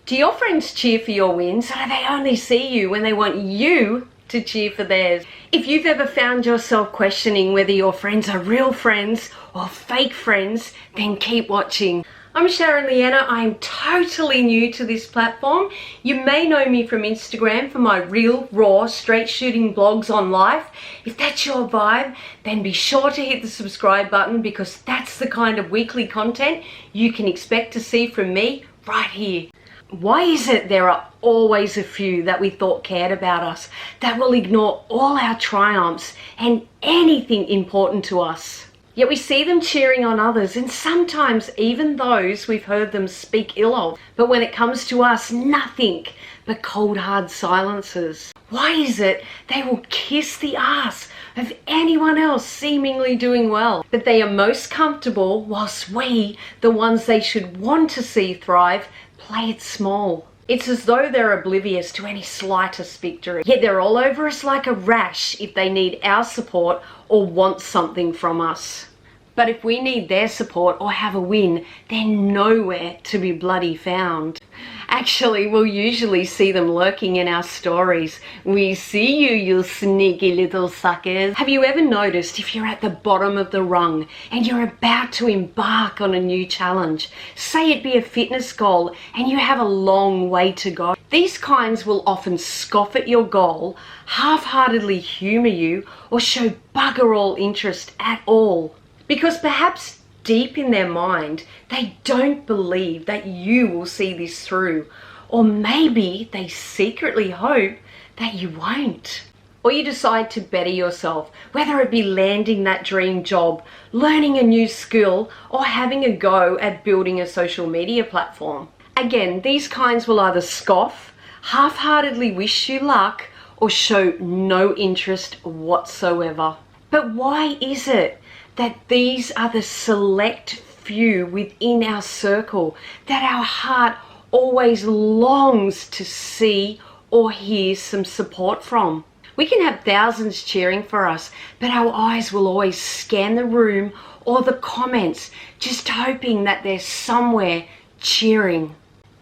Do your friends cheer for your wins, or do they only see you when they want you to cheer for theirs? If you've ever found yourself questioning whether your friends are real friends or fake friends, then keep watching. I'm Sharon. I'm totally new to this platform. You may know me from Instagram for my real, raw, straight shooting blogs on life. If that's your vibe, then be sure to hit the subscribe button, because that's the kind of weekly content you can expect to see from me right here. Why is it there are always a few that we thought cared about us that will ignore all our triumphs and anything important to us? Yet we see them cheering on others, and sometimes even those we've heard them speak ill of. But when it comes to us, nothing but cold hard silences. Why is it they will kiss the ass of anyone else seemingly doing well, but they are most comfortable whilst we, the ones they should want to see thrive, play it small? It's as though they're oblivious to any slightest victory, yet they're all over us like a rash if they need our support or want something from us. But if we need their support or have a win, they're nowhere to be bloody found. Actually, we'll usually see them lurking in our stories. We see you, you sneaky little suckers. Have you ever noticed if you're at the bottom of the rung and you're about to embark on a new challenge, say it be a fitness goal, and you have a long way to go? These kinds will often scoff at your goal, half-heartedly humour you, or show bugger all interest at all. Because perhaps deep in their mind, they don't believe that you will see this through. Or maybe they secretly hope that you won't. Or you decide to better yourself, whether it be landing that dream job, learning a new skill, or having a go at building a social media platform. Again, these kinds will either scoff, half-heartedly wish you luck, or show no interest whatsoever. But why is it that these are the select few within our circle that our heart always longs to see or hear some support from? We can have thousands cheering for us, but our eyes will always scan the room or the comments, just hoping that they're somewhere cheering.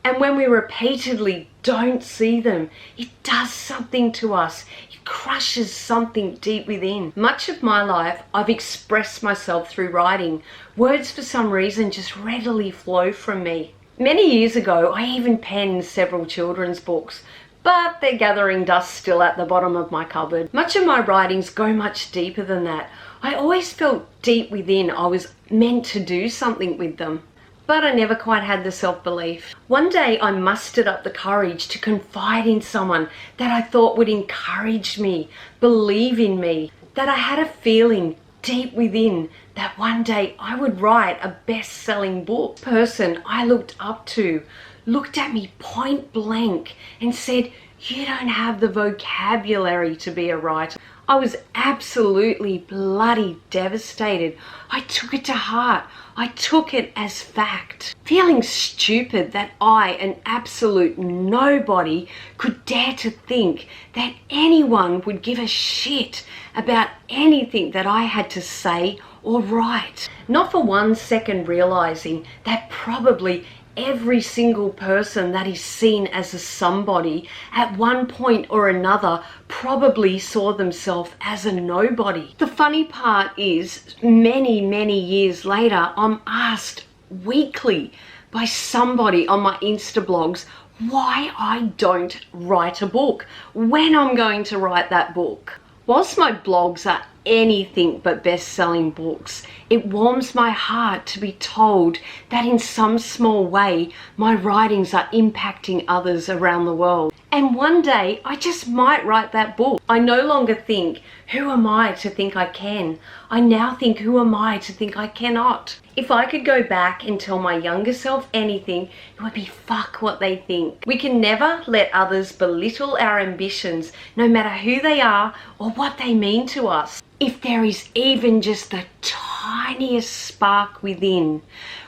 And when we repeatedly don't see them, it does something to us. It crushes something deep within. Much of my life, I've expressed myself through writing. Words, for some reason, just readily flow from me. Many years ago, I even penned several children's books, but they're gathering dust still at the bottom of my cupboard. Much of my writings go much deeper than that. I always felt deep within I was meant to do something with them, but I never quite had the self-belief. One day I mustered up the courage to confide in someone that I thought would encourage me, believe in me, that I had a feeling deep within that one day I would write a best-selling book. The person I looked up to looked at me point blank and said, "You don't have the vocabulary to be a writer." I was absolutely bloody devastated. I took it to heart. I took it as fact. Feeling stupid that I, an absolute nobody, could dare to think that anyone would give a shit about anything that I had to say or write. Not for 1 second realizing that probably every single person that is seen as a somebody at one point or another probably saw themselves as a nobody. The funny part is, many years later, I'm asked weekly by somebody on my Insta blogs why I don't write a book, when I'm going to write that book. Whilst my blogs are anything but best-selling books, it warms my heart to be told that in some small way my writings are impacting others around the world. And one day I just might write that book. I no longer think, who am I to think I can? I now think, who am I to think I cannot? If I could go back and tell my younger self anything, it would be fuck what they think. We can never let others belittle our ambitions, no matter who they are or what they mean to us. If there is even just the tiniest spark within,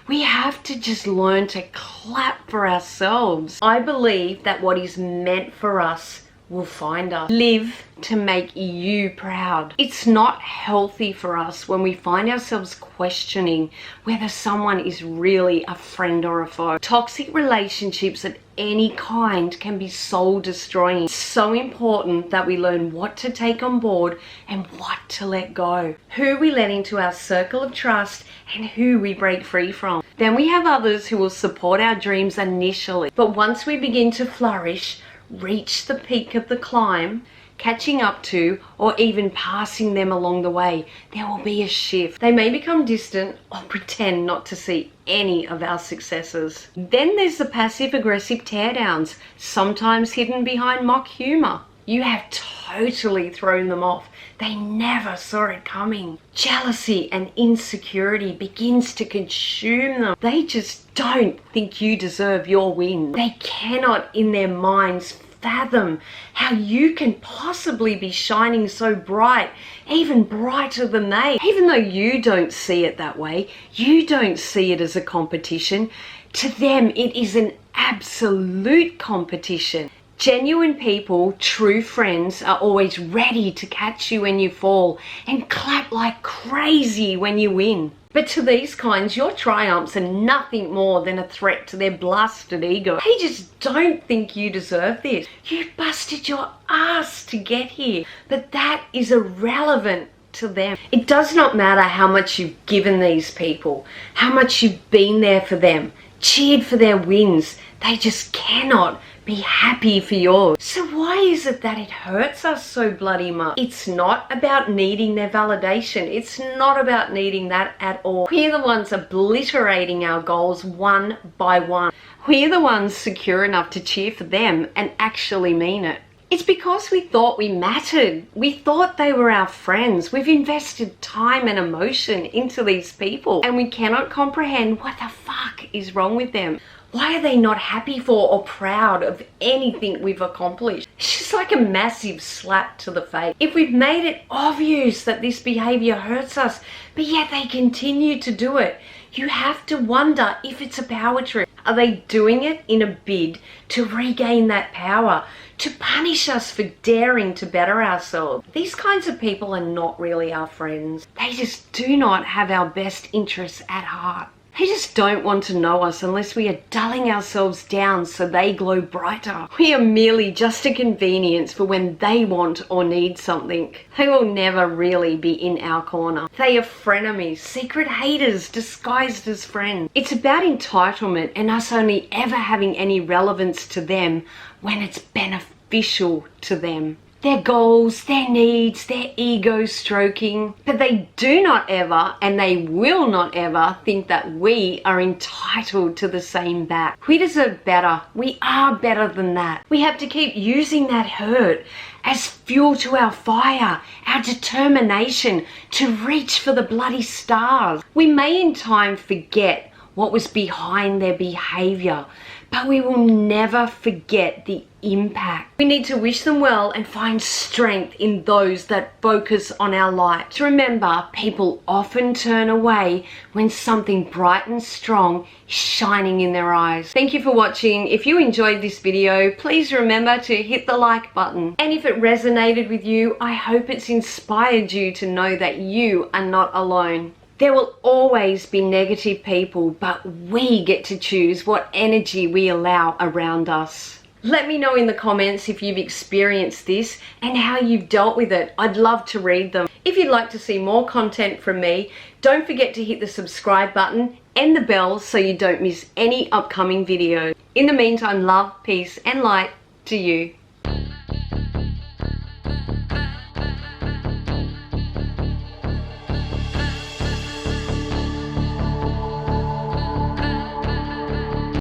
we have to just learn to clap for ourselves. I believe that what is meant for us will find us. Live to make you proud. It's not healthy for us when we find ourselves questioning whether someone is really a friend or a foe. Toxic relationships at any kind can be soul destroying. It's so important that we learn what to take on board and what to let go. Who we let into our circle of trust and who we break free from. Then we have others who will support our dreams initially, but once we begin to flourish, reach the peak of the climb, catching up to or even passing them along the way, there will be a shift. They may become distant or pretend not to see any of our successes. Then there's the passive-aggressive teardowns, sometimes hidden behind mock humor. You have totally thrown them off. They never saw it coming. Jealousy and insecurity begins to consume them. They just don't think you deserve your win. They cannot in their minds fathom how you can possibly be shining so bright, even brighter than they. Even though you don't see it that way, you don't see it as a competition, to them it is an absolute competition. Genuine people, true friends, are always ready to catch you when you fall and clap like crazy when you win. But to these kinds, your triumphs are nothing more than a threat to their blasted ego. They just don't think you deserve this. You busted your ass to get here, but that is irrelevant to them. It does not matter how much you've given these people, how much you've been there for them, cheered for their wins. They just cannot be happy for yours. So why is it that it hurts us so bloody much? It's not about needing their validation. It's not about needing that at all. We're the ones obliterating our goals one by one. We're the ones secure enough to cheer for them and actually mean it. It's because we thought we mattered. We thought they were our friends. We've invested time and emotion into these people, and we cannot comprehend what the fuck is wrong with them. Why are they not happy for or proud of anything we've accomplished? It's just like a massive slap to the face. If we've made it obvious that this behavior hurts us, but yet they continue to do it, you have to wonder if it's a power trip. Are they doing it in a bid to regain that power, to punish us for daring to better ourselves? These kinds of people are not really our friends. They just do not have our best interests at heart. They just don't want to know us unless we are dulling ourselves down so they glow brighter. We are merely just a convenience for when they want or need something. They will never really be in our corner. They are frenemies, secret haters disguised as friends. It's about entitlement and us only ever having any relevance to them when it's beneficial to them. Their goals, their needs, their ego stroking. But they do not ever, and they will not ever, think that we are entitled to the same back. We deserve better. We are better than that. We have to keep using that hurt as fuel to our fire, our determination to reach for the bloody stars. We may in time forget what was behind their behavior, but we will never forget the impact. We need to wish them well and find strength in those that focus on our light. To remember, people often turn away when something bright and strong is shining in their eyes. Thank you for watching. If you enjoyed this video, please remember to hit the like button. And if it resonated with you, I hope it's inspired you to know that you are not alone. There will always be negative people, but we get to choose what energy we allow around us. Let me know in the comments if you've experienced this and how you've dealt with it. I'd love to read them. If you'd like to see more content from me, don't forget to hit the subscribe button and the bell so you don't miss any upcoming videos. In the meantime, love, peace, and light to you.